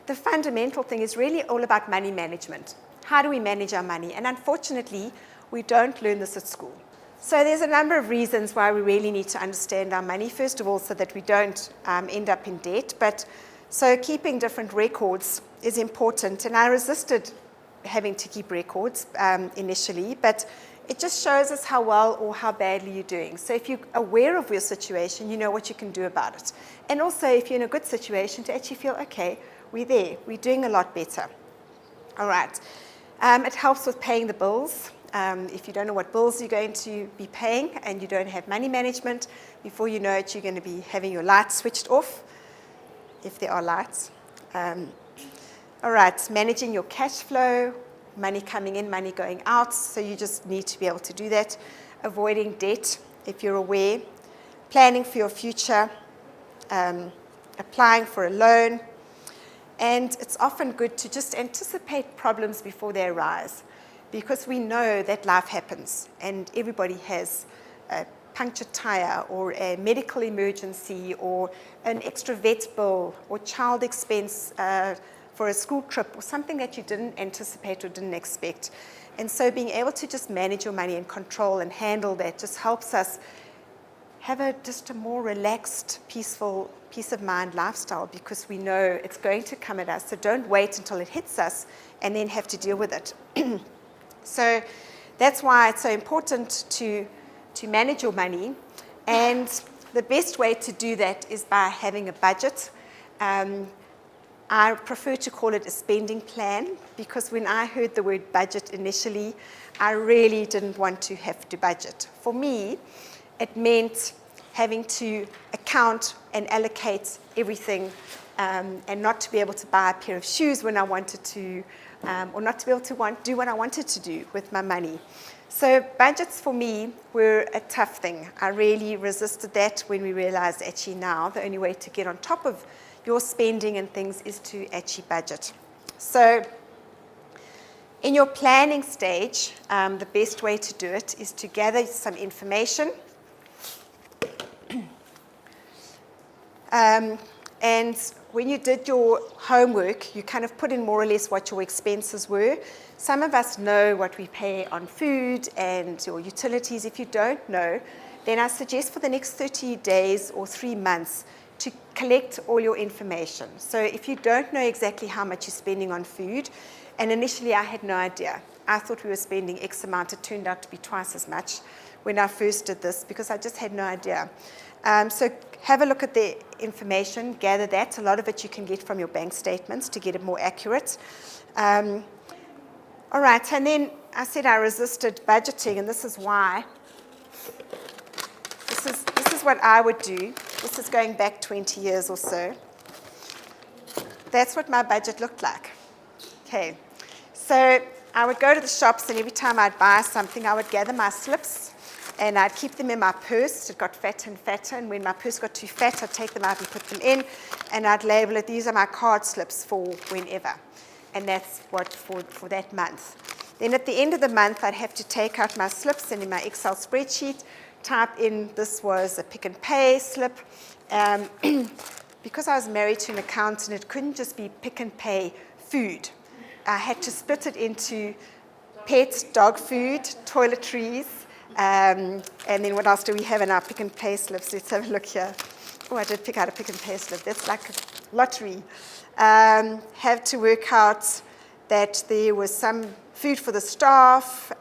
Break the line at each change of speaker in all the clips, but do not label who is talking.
the fundamental thing is really all about money management. How do we manage our money? And unfortunately, we don't learn this at school. So there's a number of reasons why we really need to understand our money. First of all, so that we don't end up in debt. But so keeping different records is important. And I resisted having to keep records initially, but it just shows us how well or how badly you're doing. So if you're aware of your situation, you know what you can do about it. And also, if you're in a good situation, to actually feel, okay, we're there. We're doing a lot better. All right. It helps with paying the bills. If you don't know what bills you're going to be paying and you don't have money management, before you know it, you're going to be having your lights switched off, if there are lights. All right, managing your cash flow, money coming in, money going out, so you just need to be able to do that. Avoiding debt, if you're aware. Planning for your future, applying for a loan. And it's often good to just anticipate problems before they arise, because we know that life happens and everybody has a punctured tire or a medical emergency or an extra vet bill or child expense for a school trip or something that you didn't anticipate or didn't expect. And so being able to just manage your money and control and handle that just helps us have just a more relaxed, peaceful, peace of mind lifestyle, because we know it's going to come at us. So don't wait until it hits us and then have to deal with it. So that's why it's so important to manage your money. And the best way to do that is by having a budget. I prefer to call it a spending plan, because when I heard the word budget initially, I really didn't want to have to budget. For me, it meant having to account and allocate everything, and not to be able to buy a pair of shoes when I wanted to, or not to be able to do what I wanted to do with my money. So budgets for me were a tough thing. I really resisted that when we realized actually now the only way to get on top of your spending and things is to actually budget. So in your planning stage, the best way to do it is to gather some information. And when you did your homework, you kind of put in more or less what your expenses were. Some of us know what we pay on food and your utilities. If you don't know, then I suggest for the next 30 days or 3 months to collect all your information. So if you don't know exactly how much you're spending on food, and initially I had no idea. I thought we were spending X amount. It turned out to be twice as much when I first did this, because I just had no idea. So have a look at the information, gather that. A lot of it you can get from your bank statements to get it more accurate. All right, and then I said I resisted budgeting, and this is why. This is what I would do. This is going back 20 years or so. That's what my budget looked like. Okay, so I would go to the shops, and every time I'd buy something, I would gather my slips, and I'd keep them in my purse. It got fatter and fatter, and when my purse got too fat, I'd take them out and put them in, and I'd label it, these are my card slips for whenever. And that's what for that month. Then at the end of the month, I'd have to take out my slips, and in my Excel spreadsheet, type in, this was a Pick n Pay slip. Because I was married to an accountant, it couldn't just be Pick n Pay food. I had to split it into pet, dog food, toiletries, and then what else do we have in our Pick n Pay slips? Let's have a look here. Oh, I did pick out a Pick n Pay slip. That's like a lottery. Have to work out that there was some food for the staff,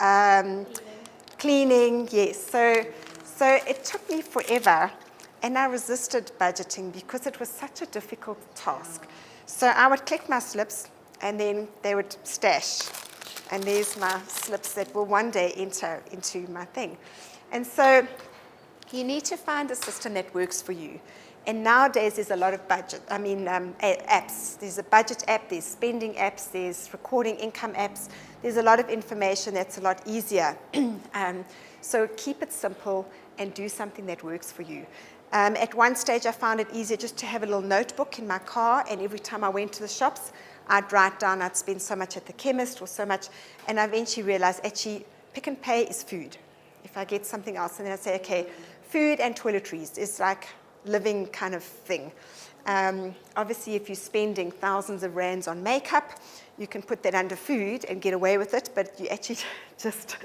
cleaning, yes. So it took me forever, and I resisted budgeting because it was such a difficult task. So I would collect my slips, and then they would stash. And there's my slips that will one day enter into my thing. And so you need to find a system that works for you. And nowadays there's a lot of apps. There's a budget app, there's spending apps, there's recording income apps. There's a lot of information that's a lot easier. So keep it simple and do something that works for you. At one stage I found it easier just to have a little notebook in my car, and every time I went to the shops, I'd write down I'd spend so much at the chemist or so much, and I eventually realized actually Pick n Pay is food. If I get something else, and then I say, okay, food and toiletries is like living kind of thing. Obviously, if you're spending thousands of rands on makeup, you can put that under food and get away with it, but you actually just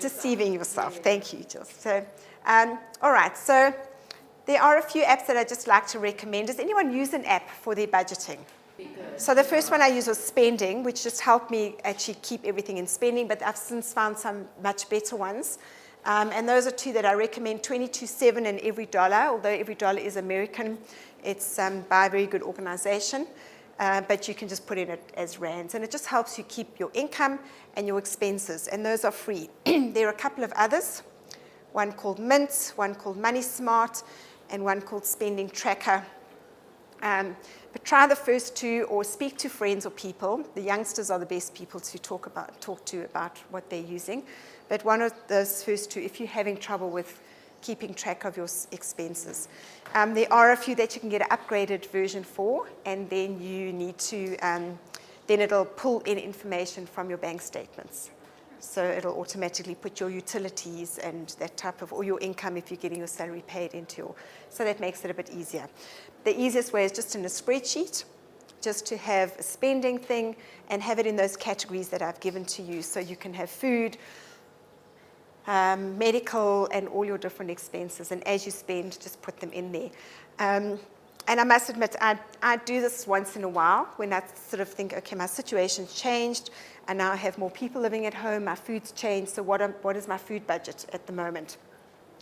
deceiving yourself. Thank you, Jill. So, all right. So there are a few apps that I just like to recommend. Does anyone use an app for their budgeting? So the first one I used was Spending, which just helped me actually keep everything in spending, but I've since found some much better ones. And those are two that I recommend, 22/7 and Every Dollar, although Every Dollar is American. It's by a very good organization, but you can just put in it as rands. And it just helps you keep your income and your expenses, and those are free. There are a couple of others, one called Mint, one called Money Smart, and one called Spending Tracker. But try the first two, or speak to friends or people. The youngsters are the best people to talk to about what they're using. But one of those first two, if you're having trouble with keeping track of your expenses. There are a few that you can get an upgraded version for, and then you need to, then it'll pull in information from your bank statements. So it'll automatically put your utilities and that type of, or your income if you're getting your salary paid into your, so that makes it a bit easier. The easiest way is just in a spreadsheet, just to have a spending thing and have it in those categories that I've given to you. So you can have food, medical, and all your different expenses. And as you spend, just put them in there. And I must admit, I do this once in a while when I sort of think, okay, my situation's changed. I now have more people living at home. My food's changed. So what is my food budget at the moment?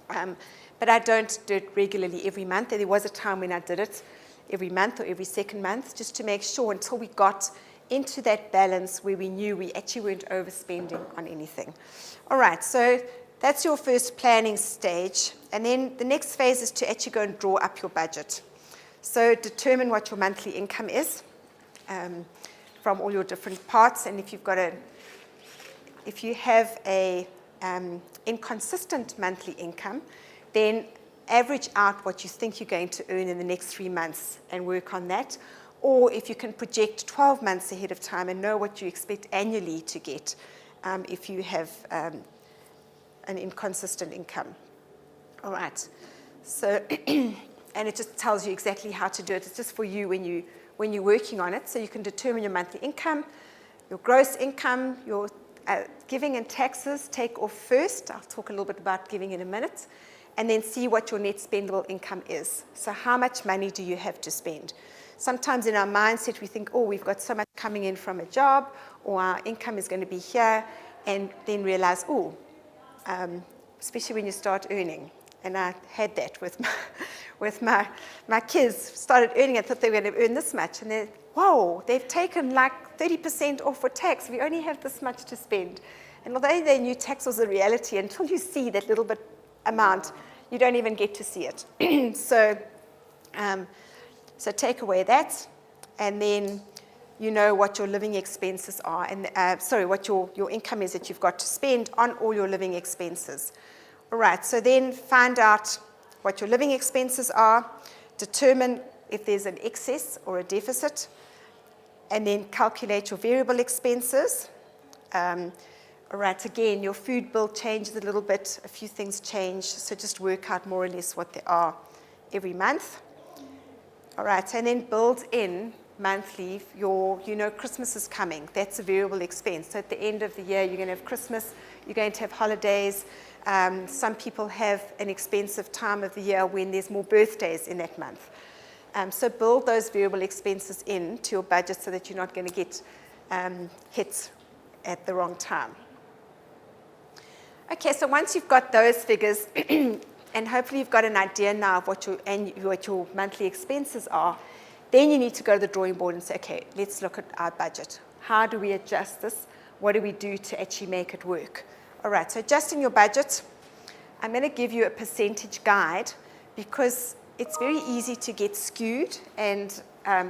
But I don't do it regularly every month. There was a time when I did it every month or every second month, just to make sure until we got into that balance where we knew we actually weren't overspending on anything. All right, so that's your first planning stage. And then the next phase is to actually go and draw up your budget. So determine what your monthly income is from all your different parts. And if you have a inconsistent monthly income, then average out what you think you're going to earn in the next 3 months and work on that. Or if you can project 12 months ahead of time and know what you expect annually to get if you have an inconsistent income. All right. So, and it just tells you exactly how to do it. It's just for you when you're working on it. So you can determine your monthly income, your gross income, your giving and taxes take off first. I'll talk a little bit about giving in a minute. And then see what your net spendable income is. So how much money do you have to spend? Sometimes in our mindset we think, oh, we've got so much coming in from a job, or our income is going to be here, and then realize, oh, especially when you start earning. And I had that with my kids. Started earning, I thought they were going to earn this much. And whoa, they've taken like 30% off for tax. We only have this much to spend. And although they knew tax was a reality, until you see that little bit amount, you don't even get to see it. So take away that, and then you know what your living expenses are, and what your income is that you've got to spend on all your living expenses. All right, so then find out what your living expenses are, determine if there's an excess or a deficit, and then calculate your variable expenses. All right, again, your food bill changes a little bit. A few things change, so just work out more or less what they are every month. All right, and then build in monthly Christmas is coming. That's a variable expense. So at the end of the year, you're going to have Christmas, you're going to have holidays. Some people have an expensive time of the year when there's more birthdays in that month. So build those variable expenses into your budget so that you're not going to get hit at the wrong time. Okay, so once you've got those figures, and hopefully you've got an idea now of what your monthly expenses are, then you need to go to the drawing board and say, okay, let's look at our budget. How do we adjust this? What do we do to actually make it work? All right, so adjusting your budget, I'm going to give you a percentage guide because it's very easy to get skewed and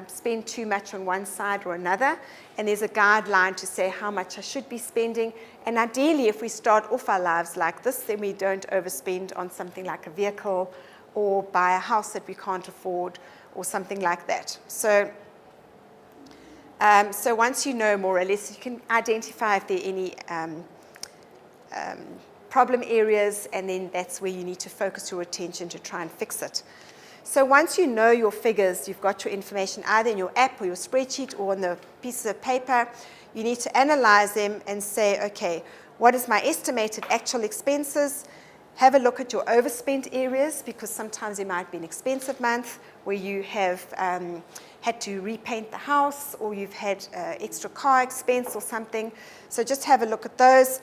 spend too much on one side or another. And there's a guideline to say how much I should be spending. And ideally, if we start off our lives like this, then we don't overspend on something like a vehicle or buy a house that we can't afford or something like that. So once you know more or less, you can identify if there are any problem areas, and then that's where you need to focus your attention to try and fix it. So once you know your figures, you've got your information either in your app or your spreadsheet or on the pieces of paper, you need to analyze them and say, okay, what is my estimated actual expenses? Have a look at your overspent areas, because sometimes there might be an expensive month where you have had to repaint the house, or you've had extra car expense or something. So just have a look at those.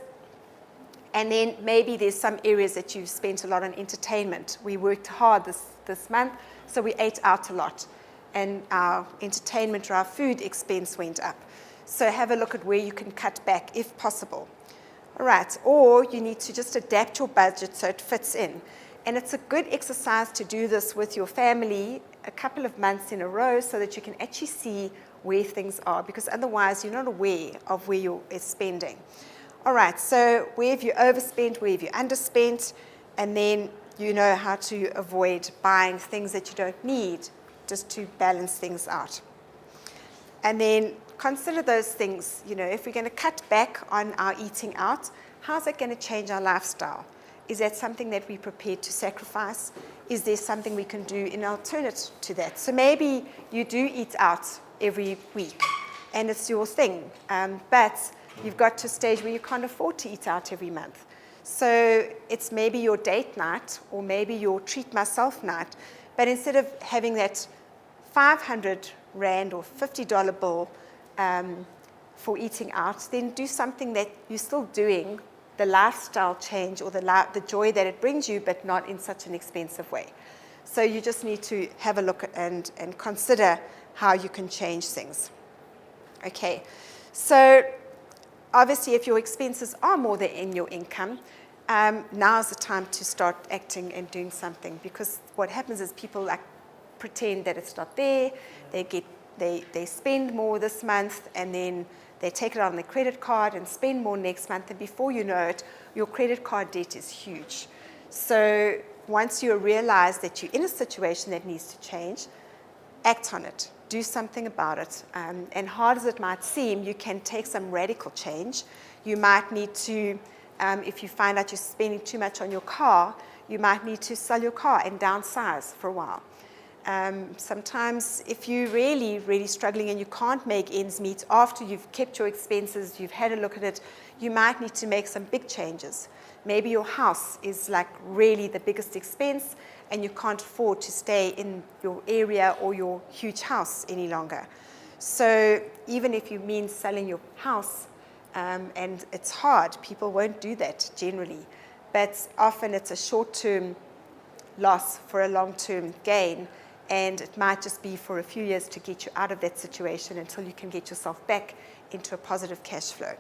And then maybe there's some areas that you've spent a lot on entertainment. We worked hard this month, so we ate out a lot. And our entertainment or our food expense went up. So have a look at where you can cut back if possible. All right, or you need to just adapt your budget so it fits in. And it's a good exercise to do this with your family a couple of months in a row so that you can actually see where things are, because otherwise you're not aware of where you're spending. All right, so where have you overspent, where have you underspent, and then you know how to avoid buying things that you don't need, just to balance things out. And then consider those things. You know, if we're going to cut back on our eating out, how's that going to change our lifestyle? Is that something that we're prepared to sacrifice? Is there something we can do in alternate to that? So maybe you do eat out every week, and it's your thing, but you've got to a stage where you can't afford to eat out every month. So it's maybe your date night, or maybe your treat myself night, but instead of having that 500 Rand or $50 bill for eating out, then do something that you're still doing, the lifestyle change or the joy that it brings you, but not in such an expensive way. So you just need to have a look at and consider how you can change things. Okay, so obviously if your expenses are more than in your income, now's the time to start acting and doing something, because what happens is people pretend that it's not there. They spend more this month, and then they take it out on their credit card and spend more next month, and before you know it, your credit card debt is huge. So once you realize that you're in a situation that needs to change, act on it. Do something about it. And hard as it might seem, you can take some radical change. You might need to, if you find out you're spending too much on your car, you might need to sell your car and downsize for a while. Sometimes if you're really, really struggling and you can't make ends meet after you've kept your expenses, you've had a look at it, you might need to make some big changes. Maybe your house is like really the biggest expense and you can't afford to stay in your area or your huge house any longer. So even if you mean selling your house, and it's hard, people won't do that generally, but often it's a short-term loss for a long-term gain. And it might just be for a few years to get you out of that situation until you can get yourself back into a positive cash flow.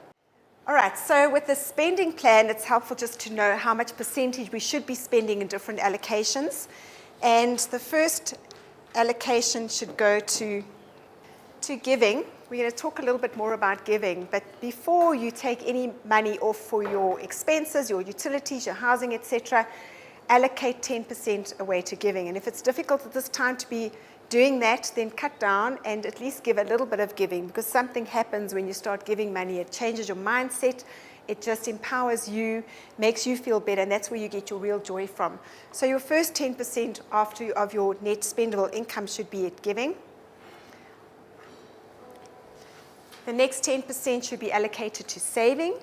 All right, so with the spending plan, it's helpful just to know how much percentage we should be spending in different allocations. And the first allocation should go to giving. We're going to talk a little bit more about giving, but before you take any money off for your expenses, your utilities, your housing, etc., allocate 10% away to giving. And if it's difficult at this time to be doing that, then cut down and at least give a little bit of giving, because something happens when you start giving money. It changes your mindset. It just empowers you, makes you feel better, and that's where you get your real joy from. So your first 10% of your net spendable income should be at giving. The next 10% should be allocated to saving.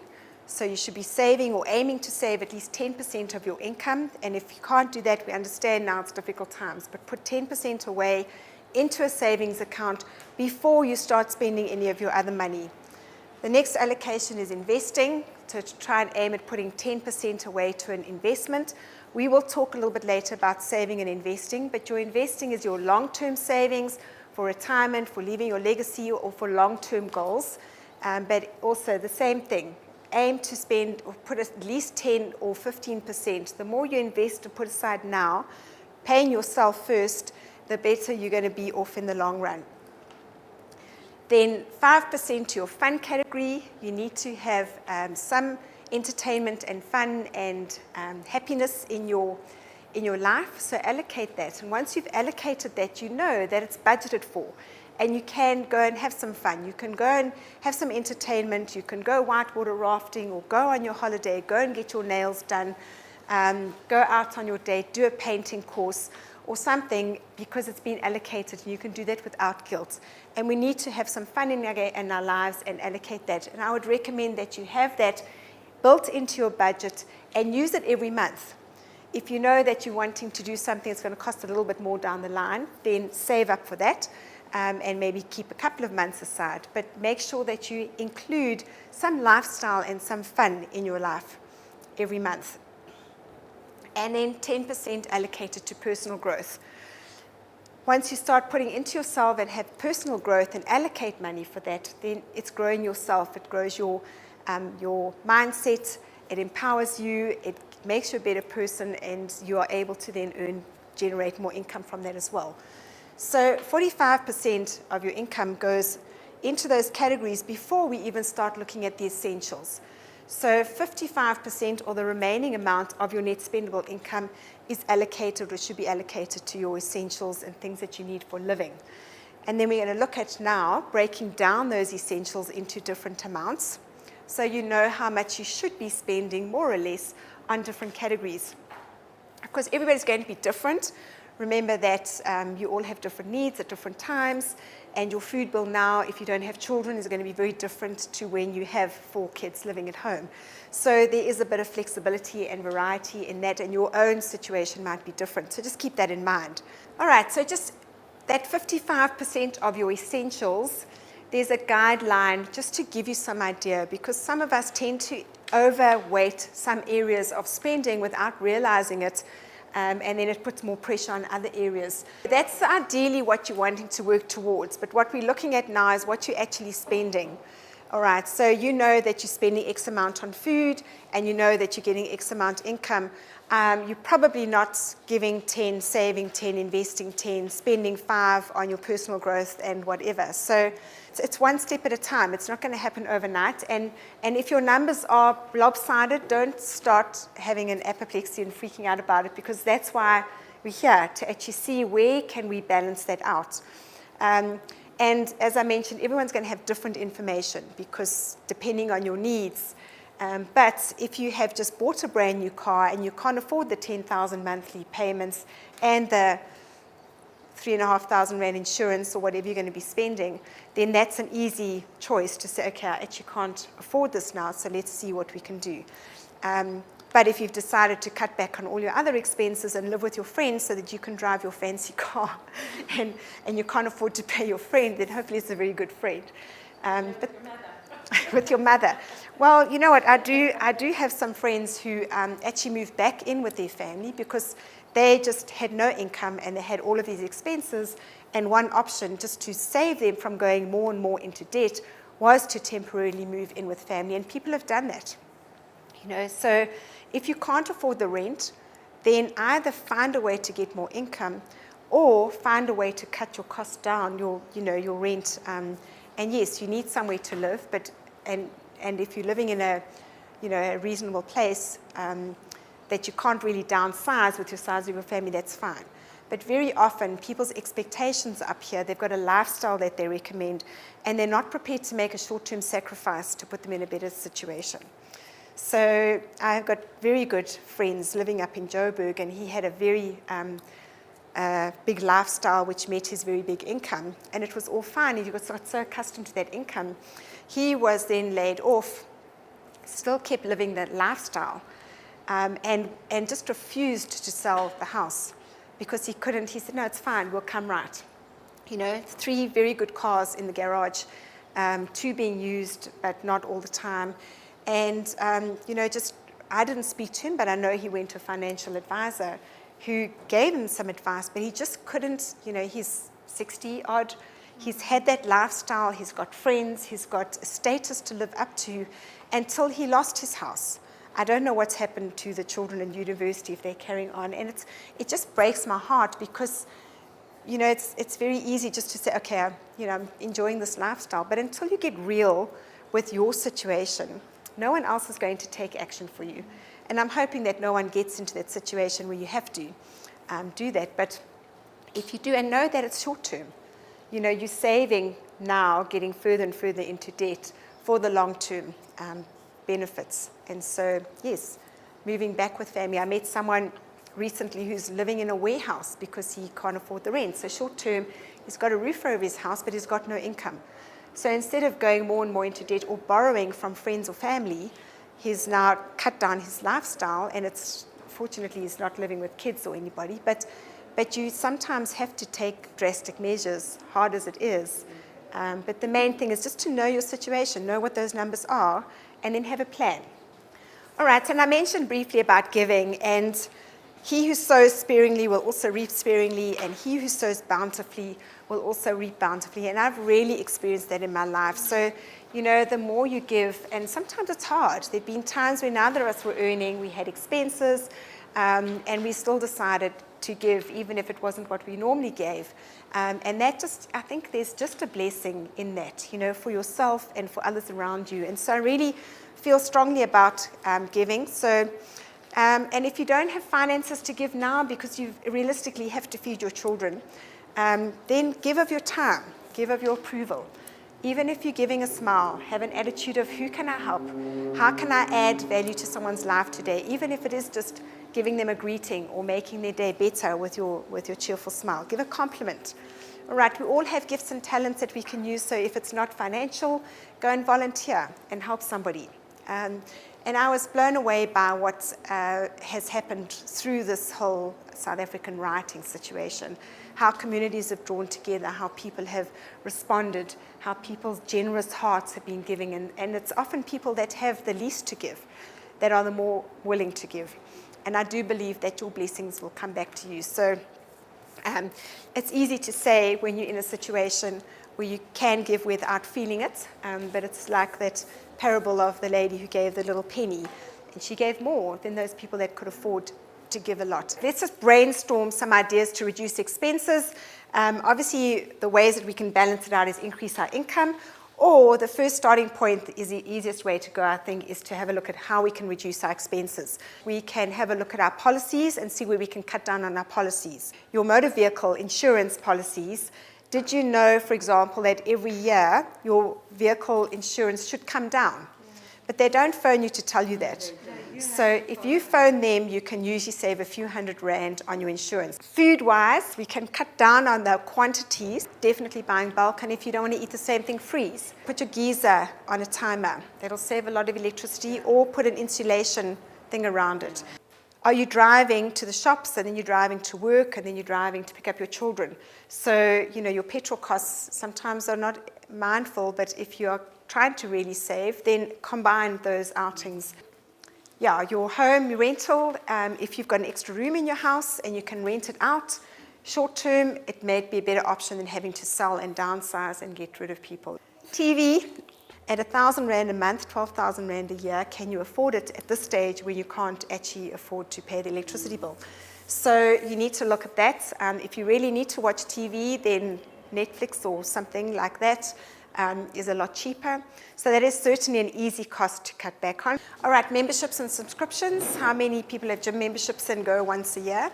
So you should be saving or aiming to save at least 10% of your income. And if you can't do that, we understand now it's difficult times, but put 10% away into a savings account before you start spending any of your other money. The next allocation is investing, so to try and aim at putting 10% away to an investment. We will talk a little bit later about saving and investing, but your investing is your long-term savings for retirement, for leaving your legacy, or for long-term goals. But also the same thing. Aim to spend or put at least 10 or 15%. The more you invest and put aside now, paying yourself first, the better you're going to be off in the long run. Then 5% to your fun category. You need to have some entertainment and fun and happiness in your life, so allocate that. And once you've allocated that, you know that it's budgeted for. And you can go and have some fun. You can go and have some entertainment. You can go whitewater rafting or go on your holiday, go and get your nails done, go out on your date, do a painting course, or something because it's been allocated. You can do that without guilt. And we need to have some fun in our lives and allocate that. And I would recommend that you have that built into your budget and use it every month. If you know that you're wanting to do something that's going to cost a little bit more down the line, then save up for that and maybe keep a couple of months aside. But make sure that you include some lifestyle and some fun in your life every month. And then 10% allocated to personal growth. Once you start putting into yourself and have personal growth and allocate money for that, then it's growing yourself. It grows your mindset. It empowers you. It makes you a better person, and you are able to then generate more income from that as well. So 45% of your income goes into those categories before we even start looking at the essentials. So 55%, or the remaining amount of your net spendable income, is allocated or should be allocated to your essentials and things that you need for living. And then we're going to look at now breaking down those essentials into different amounts, so you know how much you should be spending more or less on different categories. Because everybody's going to be different. Remember that you all have different needs at different times, and your food bill now, if you don't have children, is going to be very different to when you have 4 kids living at home. So there is a bit of flexibility and variety in that, and your own situation might be different. So just keep that in mind. All right, so just that 55% of your essentials, there's a guideline just to give you some idea, because some of us tend to overweight some areas of spending without realizing it. And then it puts more pressure on other areas. That's ideally what you're wanting to work towards, but what we're looking at now is what you're actually spending. All right, so you know that you're spending X amount on food, and you know that you're getting X amount income. You're probably not giving 10, saving 10, investing 10, spending 5 on your personal growth and whatever. So it's one step at a time. It's not going to happen overnight. And if your numbers are lopsided, don't start having an apoplexy and freaking out about it, because that's why we're here, to actually see where can we balance that out. And as I mentioned, everyone's going to have different information, because depending on your needs. But if you have just bought a brand new car and you can't afford the 10,000 monthly payments and the 3,500 Rand insurance or whatever you're going to be spending, then that's an easy choice to say, okay, I actually can't afford this now, so let's see what we can do. But if you've decided to cut back on all your other expenses and live with your friends so that you can drive your fancy car and you can't afford to pay your friend, then hopefully it's a very good friend. But with your mother. Well, you know what, I do have some friends who actually moved back in with their family because they just had no income and they had all of these expenses, and one option just to save them from going more and more into debt was to temporarily move in with family, and people have done that. You know, so if you can't afford the rent, then either find a way to get more income or find a way to cut your costs down, your rent. And yes, you need somewhere to live, but and if you're living in a reasonable place that you can't really downsize with your size of your family, that's fine. But very often, people's expectations up here, they've got a lifestyle that they recommend, and they're not prepared to make a short-term sacrifice to put them in a better situation. So I've got very good friends living up in Joburg, and he had a very big lifestyle which met his very big income, and it was all fine. He got so accustomed to that income. He was then laid off, still kept living that lifestyle, and just refused to sell the house because he couldn't. He said, no, it's fine, we'll come right. 3 very good cars in the garage, 2 being used, but not all the time. And, I didn't speak to him, but I know he went to a financial advisor who gave him some advice, but he just couldn't. He's 60 odd. He's had that lifestyle. He's got friends. He's got a status to live up to until he lost his house. I don't know what's happened to the children in university, if they're carrying on. And it just breaks my heart because, it's very easy just to say, okay, I'm enjoying this lifestyle. But until you get real with your situation, no one else is going to take action for you. And I'm hoping that no one gets into that situation where you have to do that. But if you do, and know that it's short term, you're saving now, getting further and further into debt for the long term benefits. And so, yes, moving back with family. I met someone recently who's living in a warehouse because he can't afford the rent. So short term, he's got a roof over his house, but he's got no income. So instead of going more and more into debt or borrowing from friends or family, he's now cut down his lifestyle, and fortunately he's not living with kids or anybody, but you sometimes have to take drastic measures, hard as it is. But the main thing is just to know your situation, know what those numbers are, and then have a plan. All right, and I mentioned briefly about giving, and he who sows sparingly will also reap sparingly, and he who sows bountifully will also reap bountifully. And I've really experienced that in my life. So, the more you give, and sometimes it's hard. There have been times when neither of us were earning, we had expenses, and we still decided to give, even if it wasn't what we normally gave. And that I think there's just a blessing in that, for yourself and for others around you. And so I really feel strongly about giving. So, and if you don't have finances to give now because you realistically have to feed your children, then give of your time, give of your approval. Even if you're giving a smile, have an attitude of who can I help? How can I add value to someone's life today? Even if it is just giving them a greeting or making their day better with your cheerful smile. Give a compliment. All right, we all have gifts and talents that we can use, so if it's not financial, go and volunteer and help somebody. And I was blown away by what has happened through this whole South African rioting situation, how communities have drawn together, how people have responded, how people's generous hearts have been giving, and it's often people that have the least to give that are the more willing to give. And I do believe that your blessings will come back to you. So it's easy to say when you're in a situation where you can give without feeling it, but it's like that parable of the lady who gave the little penny, and she gave more than those people that could afford to give a lot. Let's just brainstorm some ideas to reduce expenses. Obviously, the ways that we can balance it out is increase our income, or the first starting point is the easiest way to go, I think, is to have a look at how we can reduce our expenses. We can have a look at our policies and see where we can cut down on our policies. Your motor vehicle insurance policies, did you know, for example, that every year your vehicle insurance should come down? But they don't phone you to tell you that. So if you phone them, you can usually save a few $100 on your insurance. Food-wise, we can cut down on the quantities, definitely buying bulk, and if you don't want to eat the same thing, freeze. Put your geyser on a timer. That'll save a lot of electricity, or put an insulation thing around it. Are you driving to the shops, and then you're driving to work, and then you're driving to pick up your children? So, your petrol costs sometimes are not mindful, but if you're trying to really save, then combine those outings. Yeah, your home rental, if you've got an extra room in your house and you can rent it out, short term, it may be a better option than having to sell and downsize and get rid of people. TV, at R1,000 a month, 12,000 Rand a year, can you afford it at this stage where you can't actually afford to pay the electricity bill? So you need to look at that. If you really need to watch TV, then Netflix or something like that is a lot cheaper. So that is certainly an easy cost to cut back on. All right, memberships and subscriptions. How many people have gym memberships and go once a year?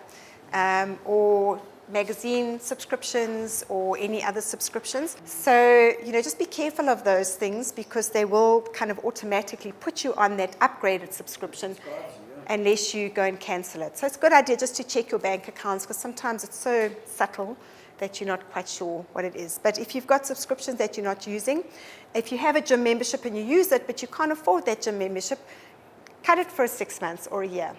Or magazine subscriptions or any other subscriptions. So, just be careful of those things because they will kind of automatically put you on that upgraded subscription unless you go and cancel it. So it's a good idea just to check your bank accounts because sometimes it's so subtle that you're not quite sure what it is. But if you've got subscriptions that you're not using, if you have a gym membership and you use it, but you can't afford that gym membership, cut it for 6 months or a year.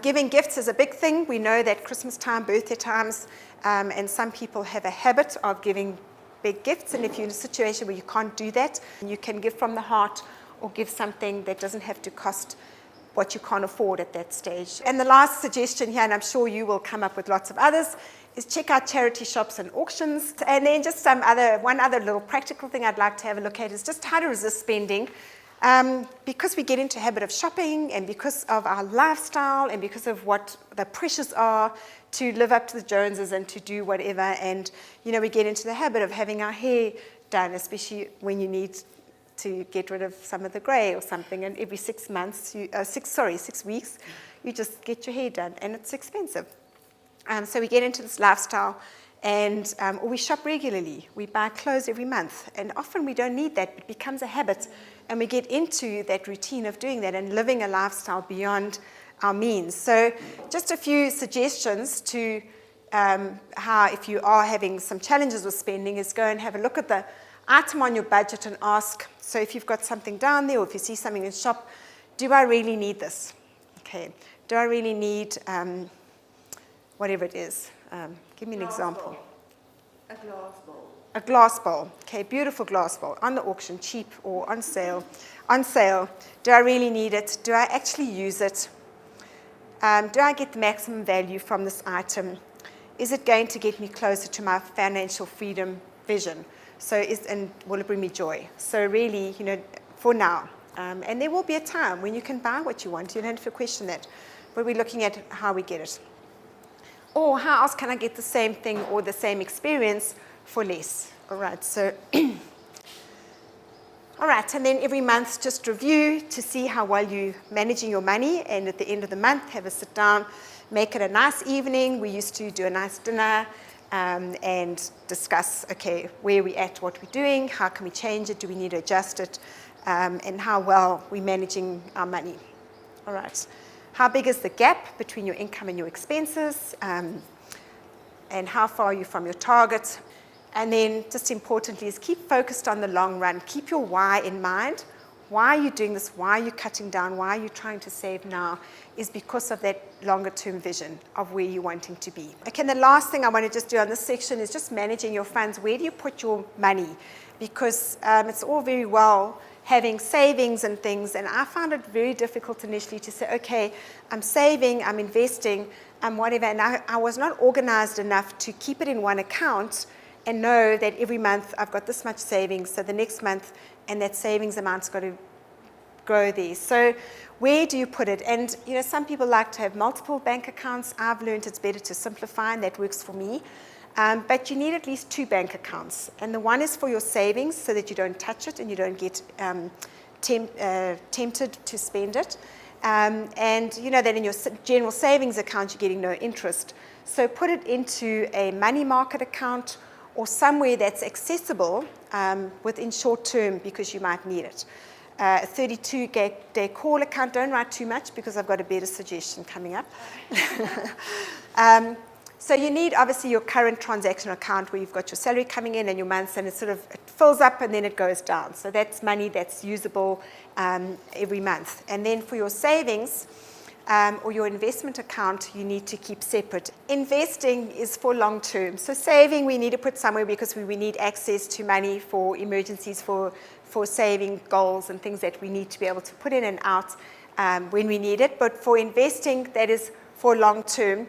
Giving gifts is a big thing. We know that Christmas time, birthday times, and some people have a habit of giving big gifts. And if you're in a situation where you can't do that, you can give from the heart or give something that doesn't have to cost what you can't afford at that stage. And the last suggestion here, and I'm sure you will come up with lots of others, is check out charity shops and auctions. And then just one other little practical thing I'd like to have a look at is just how to resist spending. Because we get into a habit of shopping and because of our lifestyle and because of what the pressures are to live up to the Joneses and to do whatever, and we get into the habit of having our hair done, especially when you need to get rid of some of the grey or something, and every 6 weeks you just get your hair done, and it's expensive. So we get into this lifestyle, and or we shop regularly. We buy clothes every month, and often we don't need that. It becomes a habit, and we get into that routine of doing that and living a lifestyle beyond our means. So just a few suggestions to how, if you are having some challenges with spending, is go and have a look at the item on your budget and ask, so if you've got something down there or if you see something in the shop, do I really need this? Okay, do I really need whatever it is? Give me an example.
A glass bowl.
A glass bowl. Okay, beautiful glass bowl on the auction, cheap or on sale. On sale. Do I really need it? Do I actually use it? Do I get the maximum value from this item? Is it going to get me closer to my financial freedom vision? So, and will it bring me joy? So really, for now. And there will be a time when you can buy what you want. You don't have to question that. But we're looking at how we get it. Or how else can I get the same thing or the same experience for less? All right, so, all right, and then every month just review to see how well you're managing your money, and at the end of the month, have a sit down, make it a nice evening. We used to do a nice dinner and discuss, okay, where we're at, what we're doing, how can we change it, do we need to adjust it, and how well we're managing our money. All right. How big is the gap between your income and your expenses, and how far are you from your target? And then, just importantly, is keep focused on the long run. Keep your why in mind. Why are you doing this? Why are you cutting down? Why are you trying to save now? Is because of that longer term vision of where you're wanting to be. Okay, and the last thing I want to just do on this section is just managing your funds. Where do you put your money? Because it's all very well having savings and things, and I found it very difficult initially to say, okay, I'm saving, I'm investing, I'm whatever, and I was not organized enough to keep it in one account and know that every month I've got this much savings, so the next month, and that savings amount's got to grow there. So where do you put it? And some people like to have multiple bank accounts. I've learned it's better to simplify, and that works for me. But you need at least 2 bank accounts. And the one is for your savings so that you don't touch it and you don't get tempted to spend it. And you know that in your general savings account, you're getting no interest. So put it into a money market account or somewhere that's accessible within short term because you might need it. A 32-day call account, don't write too much because I've got a better suggestion coming up. So you need, obviously, your current transactional account where you've got your salary coming in and your months, and it fills up and then it goes down. So that's money that's usable every month. And then for your savings or your investment account, you need to keep separate. Investing is for long term. So saving, we need to put somewhere because we need access to money for emergencies, for saving goals and things that we need to be able to put in and out when we need it. But for investing, that is for long term.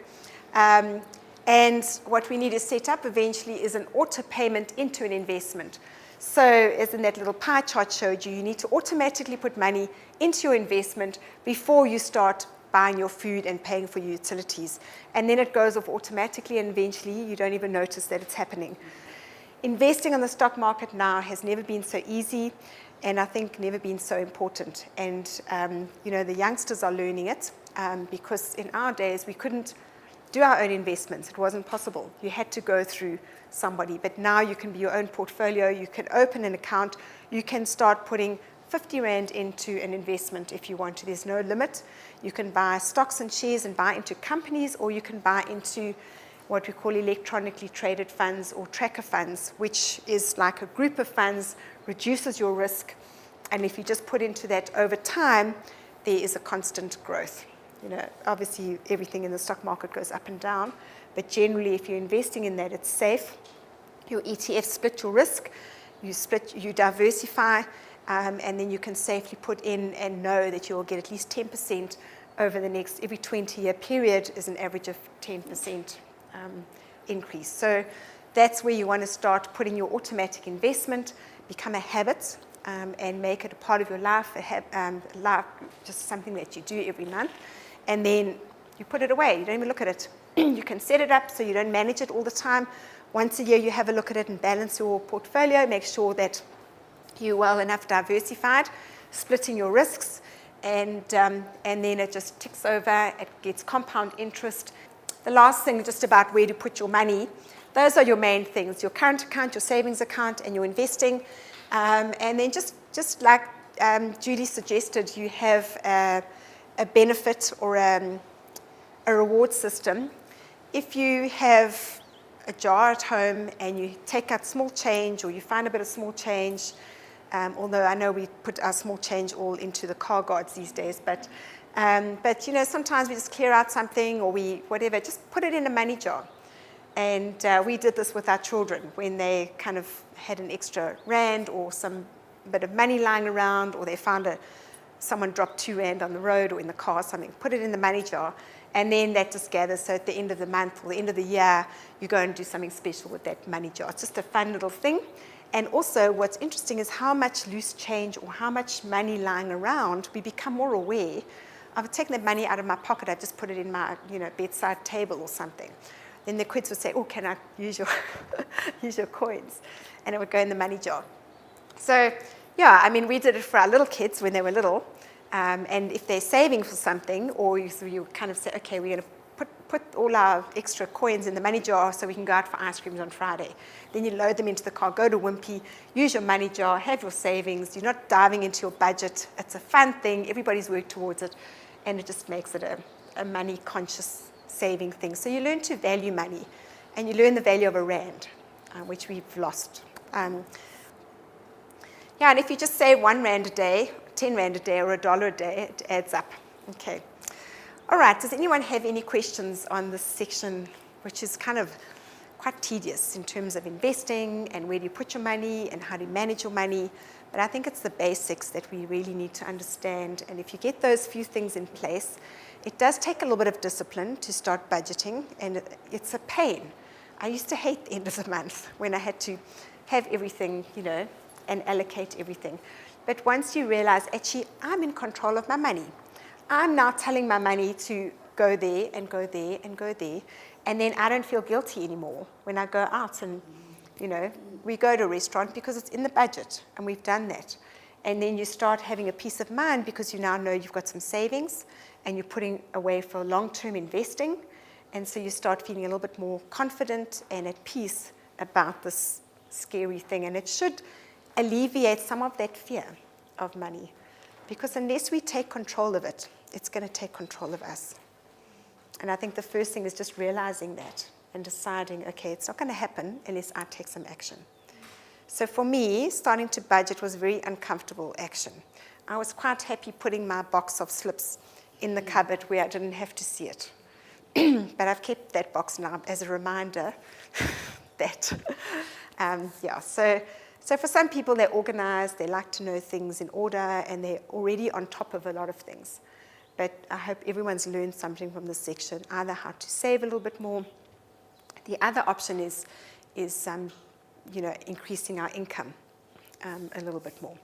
And what we need to set up eventually is an auto payment into an investment. So as in that little pie chart showed you, you need to automatically put money into your investment before you start buying your food and paying for your utilities. And then it goes off automatically, and eventually you don't even notice that it's happening. Investing on the stock market now has never been so easy, and I think never been so important. And the youngsters are learning it because in our days we couldn't do our own investments. It wasn't possible. You had to go through somebody. But now you can be your own portfolio. You can open an account. You can start putting 50 Rand into an investment if you want to. There's no limit. You can buy stocks and shares and buy into companies, or you can buy into what we call electronically traded funds or tracker funds, which is like a group of funds, reduces your risk. And if you just put into that over time, there is a constant growth. Obviously everything in the stock market goes up and down, but generally if you're investing in that, it's safe. Your ETFs split your risk, you diversify, and then you can safely put in and know that you will get at least 10% over the next, every 20-year period is an average of 10% increase. So that's where you want to start putting your automatic investment, become a habit, and make it a part of your life, just something that you do every month. And then you put it away. You don't even look at it. You can set it up so you don't manage it all the time. Once a year, you have a look at it and balance your portfolio. Make sure that you're well enough diversified, splitting your risks, and then it just ticks over. It gets compound interest. The last thing, just about where to put your money. Those are your main things: your current account, your savings account, and your investing. And then just like Judy suggested, you have a benefit or a reward system. If you have a jar at home and you take out small change, or you find a bit of small change, although I know we put our small change all into the car guards these days, but sometimes we just clear out something, or whatever, just put it in a money jar. And we did this with our children when they kind of had an extra rand or some bit of money lying around, or they found someone dropped 2 rand on the road or in the car or something. Put it in the money jar, and then that just gathers. So at the end of the month or the end of the year, you go and do something special with that money jar. It's just a fun little thing. And also what's interesting is how much loose change or how much money lying around, we become more aware. I've taken that money out of my pocket, I just put it in my bedside table or something. Then the kids would say, oh, can I use your coins? And it would go in the money jar. So, yeah, I mean, we did it for our little kids when they were little. And if they're saving for something, or you kind of say, okay, we're going to put all our extra coins in the money jar so we can go out for ice creams on Friday. Then you load them into the car, go to Wimpy, use your money jar, have your savings. You're not diving into your budget. It's a fun thing. Everybody's worked towards it. And it just makes it a money-conscious saving thing. So you learn to value money, and you learn the value of a rand, which we've lost. And if you just save 1 rand a day, 10 rand a day, or $1 a day, it adds up. Okay. All right, does anyone have any questions on this section, which is kind of quite tedious in terms of investing and where do you put your money and how do you manage your money? But I think it's the basics that we really need to understand. And if you get those few things in place, it does take a little bit of discipline to start budgeting, and it's a pain. I used to hate the end of the month when I had to have everything, and allocate everything. But once you realize, actually, I'm in control of my money. I'm now telling my money to go there and go there and go there, and then I don't feel guilty anymore when I go out and, we go to a restaurant because it's in the budget, and we've done that. And then you start having a peace of mind because you now know you've got some savings and you're putting away for long-term investing. And so you start feeling a little bit more confident and at peace about this scary thing. And it should alleviate some of that fear of money. Because unless we take control of it, it's going to take control of us. And I think the first thing is just realizing that and deciding, okay, it's not going to happen unless I take some action. So for me, starting to budget was very uncomfortable action. I was quite happy putting my box of slips in the cupboard where I didn't have to see it. But I've kept that box now as a reminder that, So for some people, they're organized, they like to know things in order, and they're already on top of a lot of things. But I hope everyone's learned something from this section, either how to save a little bit more. The other option is increasing our income a little bit more.